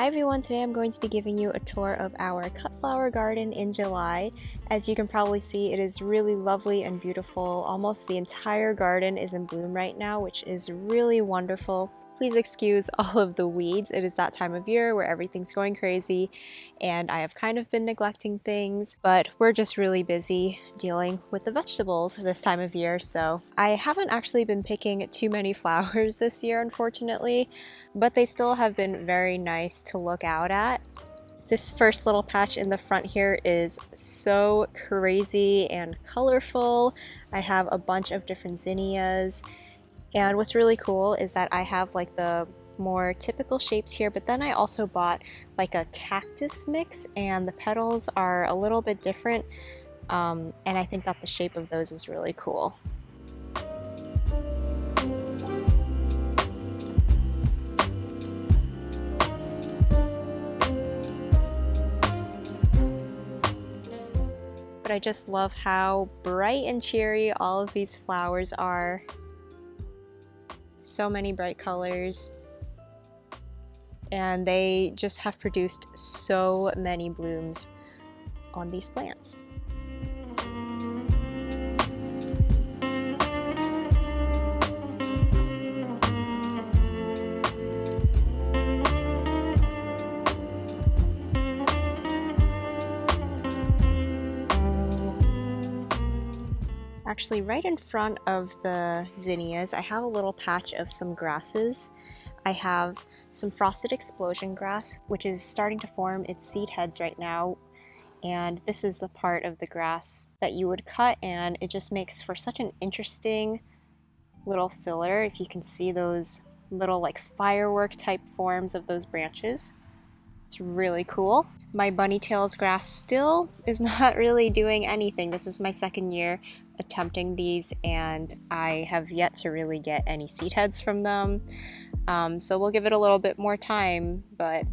Hi everyone, today I'm going to be giving you a tour of our cut flower garden in July. As you can probably see, it is really lovely and beautiful. Almost the entire garden is in bloom right now, which is really wonderful. Please excuse all of the weeds. It is that time of year where everything's going crazy and I have kind of been neglecting things, but we're just really busy dealing with the vegetables this time of year, so I haven't actually been picking too many flowers this year, unfortunately, but they still have been very nice to look out at. This first little patch in the front here is so crazy and colorful. I have a bunch of different zinnias. And what's really cool is that I have like the more typical shapes here, but then I also bought like a cactus mix and the petals are a little bit different, and I think that the shape of those is really cool. But I just love how bright and cheery all of these flowers are. So many bright colors, and they just have produced so many blooms on these plants. Actually, right in front of the zinnias, I have a little patch of some grasses. I have some frosted explosion grass, which is starting to form its seed heads right now. And this is the part of the grass that you would cut, and it just makes for such an interesting little filler. If you can see those little like firework type forms of those branches. It's really cool. My bunnytails grass still is not really doing anything. This is my second year attempting these and I have yet to really get any seed heads from them. So we'll give it a little bit more time, but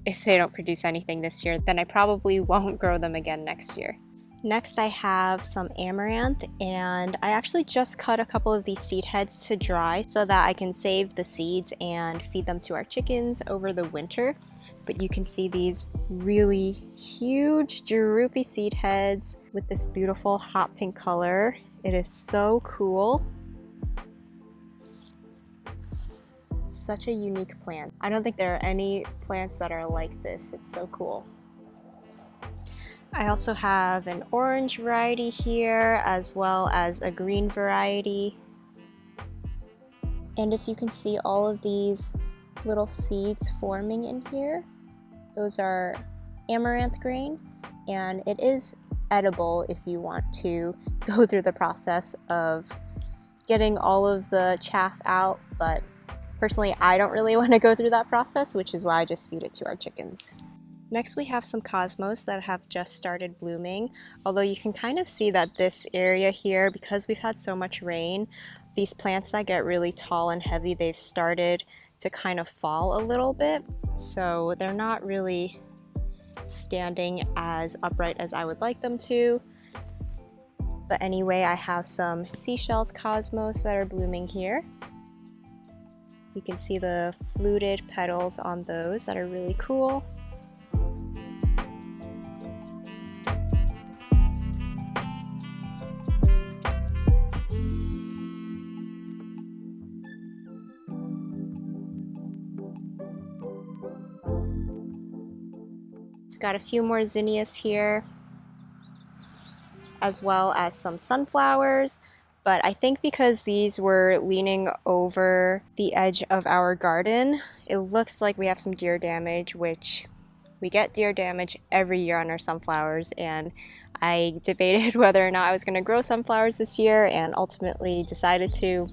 if they don't produce anything this year, then I probably won't grow them again next year. Next I have some amaranth, and I actually just cut a couple of these seed heads to dry so that I can save the seeds and feed them to our chickens over the winter. But you can see these really huge droopy seed heads with this beautiful hot pink color. It is so cool. Such a unique plant. I don't think there are any plants that are like this. It's so cool. I also have an orange variety here as well as a green variety. And if you can see all of these little seeds forming in here, those are amaranth grain, and it is edible if you want to go through the process of getting all of the chaff out, but personally I don't really want to go through that process, which is why I just feed it to our chickens. Next we have some cosmos that have just started blooming, although you can kind of see that this area here, because we've had so much rain, these plants that get really tall and heavy, they've started to kind of fall a little bit, so they're not really standing as upright as I would like them to. But anyway, I have some Seashells Cosmos that are blooming here. You can see the fluted petals on those that are really cool. Got a few more zinnias here, as well as some sunflowers, but I think because these were leaning over the edge of our garden, it looks like we have some deer damage, which we get deer damage every year on our sunflowers, and I debated whether or not I was going to grow sunflowers this year and ultimately decided to.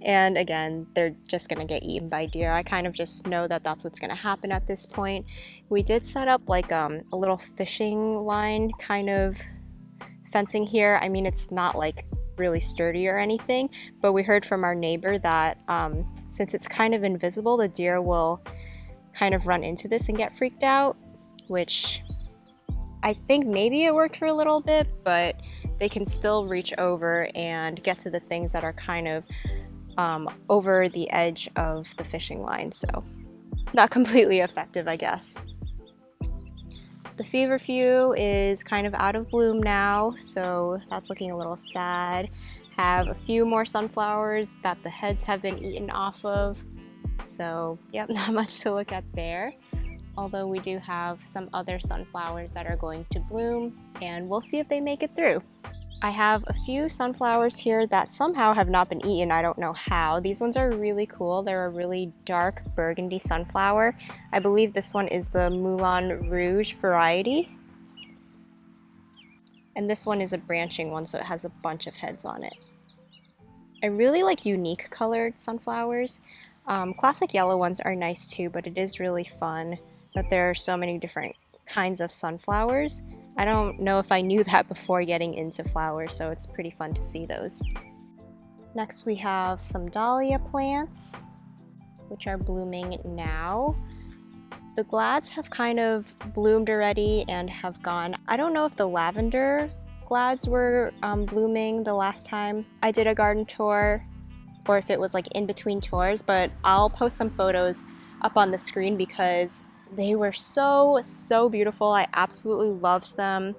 And again, they're just gonna get eaten by deer. I kind of just know that that's what's gonna happen at this point. We did set up like a little fishing line kind of fencing here. I mean, it's not like really sturdy or anything, but we heard from our neighbor that since it's kind of invisible, the deer will kind of run into this and get freaked out, which I think maybe it worked for a little bit, but they can still reach over and get to the things that are kind of over the edge of the fishing line. So not completely effective, I guess. The feverfew is kind of out of bloom now, so that's looking a little sad. Have a few more sunflowers that the heads have been eaten off of. So, yep, not much to look at there. Although we do have some other sunflowers that are going to bloom, and we'll see if they make it through. I have a few sunflowers here that somehow have not been eaten. I don't know how. These ones are really cool. They're a really dark burgundy sunflower. I believe this one is the Moulin Rouge variety. And this one is a branching one, so it has a bunch of heads on it. I really like unique colored sunflowers. Classic yellow ones are nice too, but it is really fun that there are so many different kinds of sunflowers. I don't know if I knew that before getting into flowers, so it's pretty fun to see those. Next we have some Dahlia plants, which are blooming now. The glads have kind of bloomed already and have gone. I don't know if the lavender glads were blooming the last time I did a garden tour, or if it was like in between tours, but I'll post some photos up on the screen because they were so beautiful. I absolutely loved them.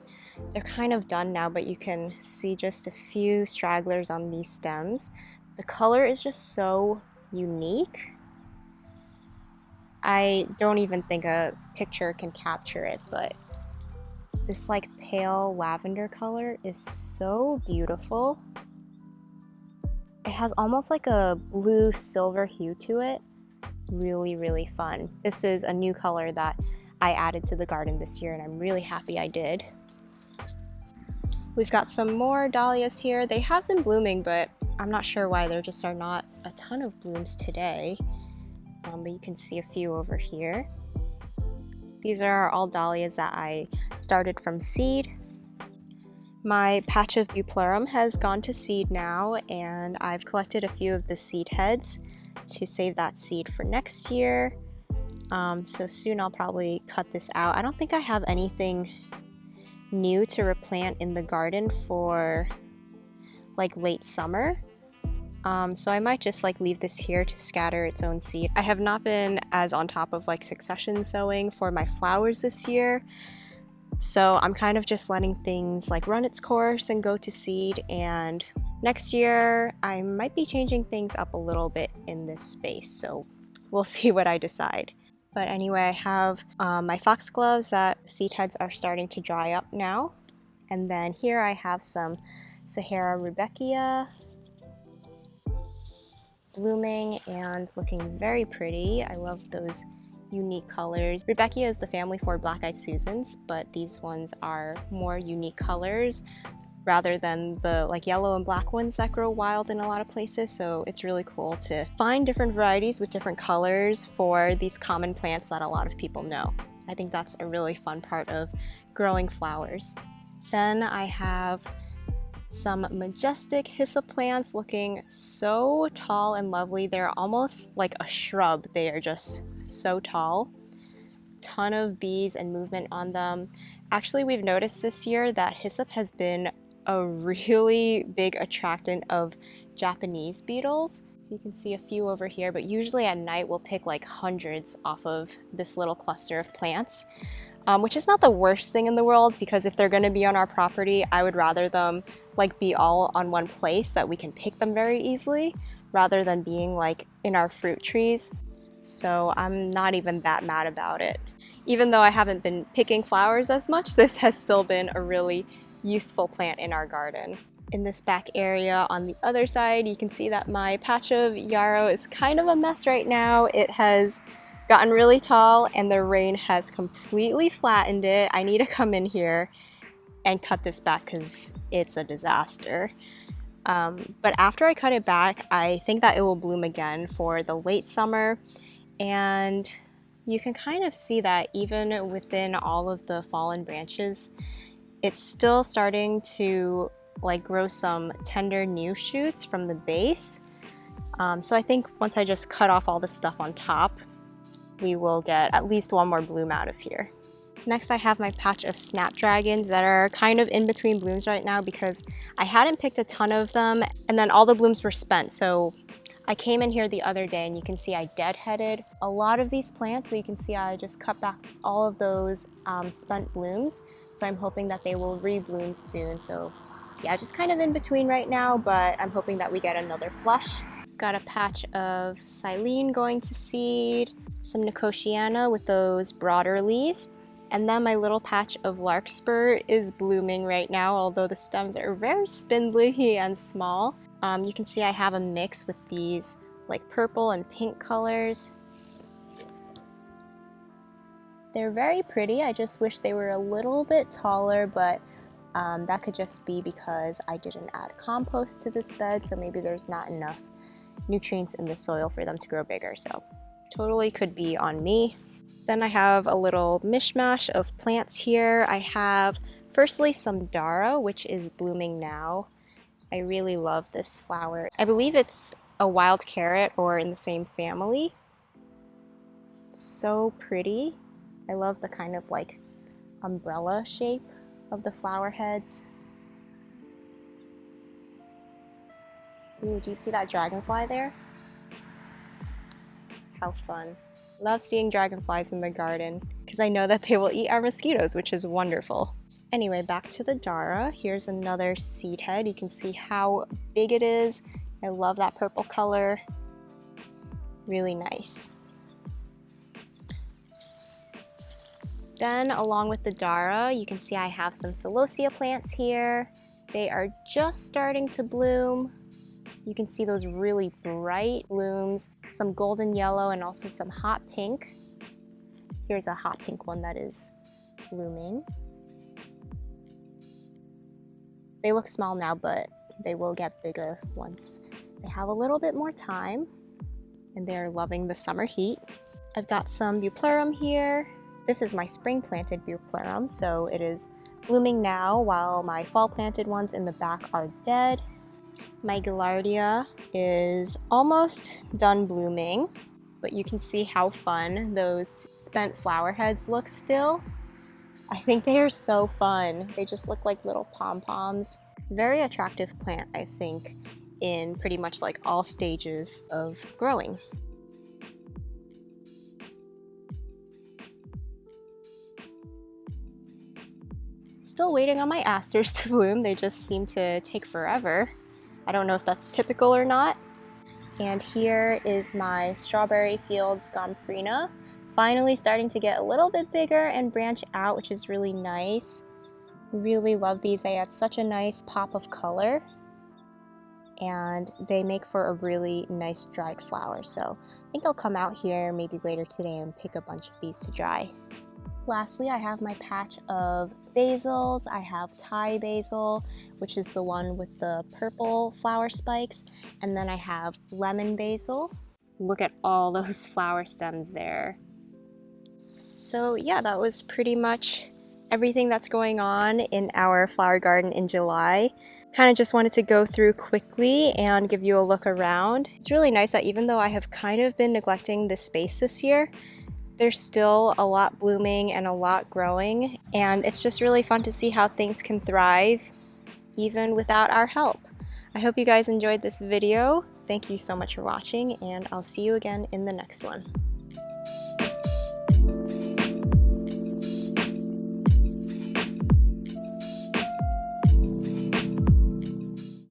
They're kind of done now, but you can see just a few stragglers on these stems. The color is just so unique. I don't even think a picture can capture it, but this like pale lavender color is so beautiful. It has almost like a blue silver hue to it. Really fun. This is a new color that I added to the garden this year, and I'm really happy I did. We've got some more dahlias here. They have been blooming, but I'm not sure why there just are not a ton of blooms today. But you can see a few over here. These are all dahlias that I started from seed. My patch of Bupleurum has gone to seed now, and I've collected a few of the seed heads to save that seed for next year. So soon I'll probably cut this out. I don't think I have anything new to replant in the garden for like late summer. So I might just like leave this here to scatter its own seed. I have not been as on top of like succession sowing for my flowers this year. So I'm kind of just letting things like run its course and go to seed, and next year I might be changing things up a little bit in this space, so we'll see what I decide. But anyway, I have my foxgloves that seed heads are starting to dry up now. And then here I have some Sahara Rubecchia blooming and looking very pretty. I love those unique colors. Rubecchia is the family for black-eyed Susans, but these ones are more unique colors rather than the like yellow and black ones that grow wild in a lot of places. So it's really cool to find different varieties with different colors for these common plants that a lot of people know. I think that's a really fun part of growing flowers. Then I have some Majestic Hissa plants looking so tall and lovely. They're almost like a shrub. They are just so tall. Ton of bees and movement on them. Actually, we've noticed this year that hyssop has been a really big attractant of Japanese beetles. So you can see a few over here, but usually at night we'll pick like hundreds off of this little cluster of plants, which is not the worst thing in the world, because if they're going to be on our property, I would rather them like be all on one place so that we can pick them very easily rather than being like in our fruit trees. So I'm not even that mad about it. Even though I haven't been picking flowers as much, this has still been a really useful plant in our garden. In this back area on the other side, you can see that my patch of yarrow is kind of a mess right now. It has gotten really tall and the rain has completely flattened it. I need to come in here and cut this back because it's a disaster. But after I cut it back, I think that it will bloom again for the late summer. And you can kind of see that even within all of the fallen branches, it's still starting to like grow some tender new shoots from the base. So I think once I just cut off all the stuff on top, we will get at least one more bloom out of here. Next, I have my patch of Snapdragons that are kind of in between blooms right now because I hadn't picked a ton of them and then all the blooms were spent. So I came in here the other day and you can see I deadheaded a lot of these plants. So you can see I just cut back all of those spent blooms. So I'm hoping that they will rebloom soon. So yeah, just kind of in between right now, but I'm hoping that we get another flush. Got a patch of silene going to seed, some nicotiana with those broader leaves, and then my little patch of larkspur is blooming right now, although the stems are very spindly and small. You can see I have a mix with these like purple and pink colors. They're very pretty. I just wish they were a little bit taller, but that could just be because I didn't add compost to this bed, so maybe there's not enough nutrients in the soil for them to grow bigger, so totally could be on me. Then I have a little mishmash of plants here. I have firstly some Yarrow, which is blooming now. I really love this flower. I believe it's a wild carrot or in the same family. So pretty. I love the kind of like umbrella shape of the flower heads. Ooh, do you see that dragonfly there? How fun. Love seeing dragonflies in the garden because I know that they will eat our mosquitoes, which is wonderful. Anyway, back to the Dara. Here's another seed head. You can see how big it is. I love that purple color. Really nice. Then along with the Dara, you can see I have some Celosia plants here. They are just starting to bloom. You can see those really bright blooms, some golden yellow and also some hot pink. Here's a hot pink one that is blooming. They look small now, but they will get bigger once they have a little bit more time, and they're loving the summer heat. I've got some Bupleurum here. This is my spring planted Bupleurum, so it is blooming now while my fall planted ones in the back are dead. My Gaillardia is almost done blooming, but you can see how fun those spent flower heads look still. I think they are so fun. They just look like little pom-poms. Very attractive plant, I think, in pretty much like all stages of growing. Still waiting on my asters to bloom. They just seem to take forever. I don't know if that's typical or not. And here is my strawberry fields Gomphrena. Finally starting to get a little bit bigger and branch out, which is really nice. Really love these. They add such a nice pop of color. And they make for a really nice dried flower. So I think I'll come out here maybe later today and pick a bunch of these to dry. Lastly, I have my patch of basils. I have Thai basil, which is the one with the purple flower spikes. And then I have lemon basil. Look at all those flower stems there. So yeah, that was pretty much everything that's going on in our flower garden in July. Kind of just wanted to go through quickly and give you a look around. It's really nice that even though I have kind of been neglecting this space this year, there's still a lot blooming and a lot growing, and it's just really fun to see how things can thrive even without our help. I hope you guys enjoyed this video. Thank you so much for watching, and I'll see you again in the next one.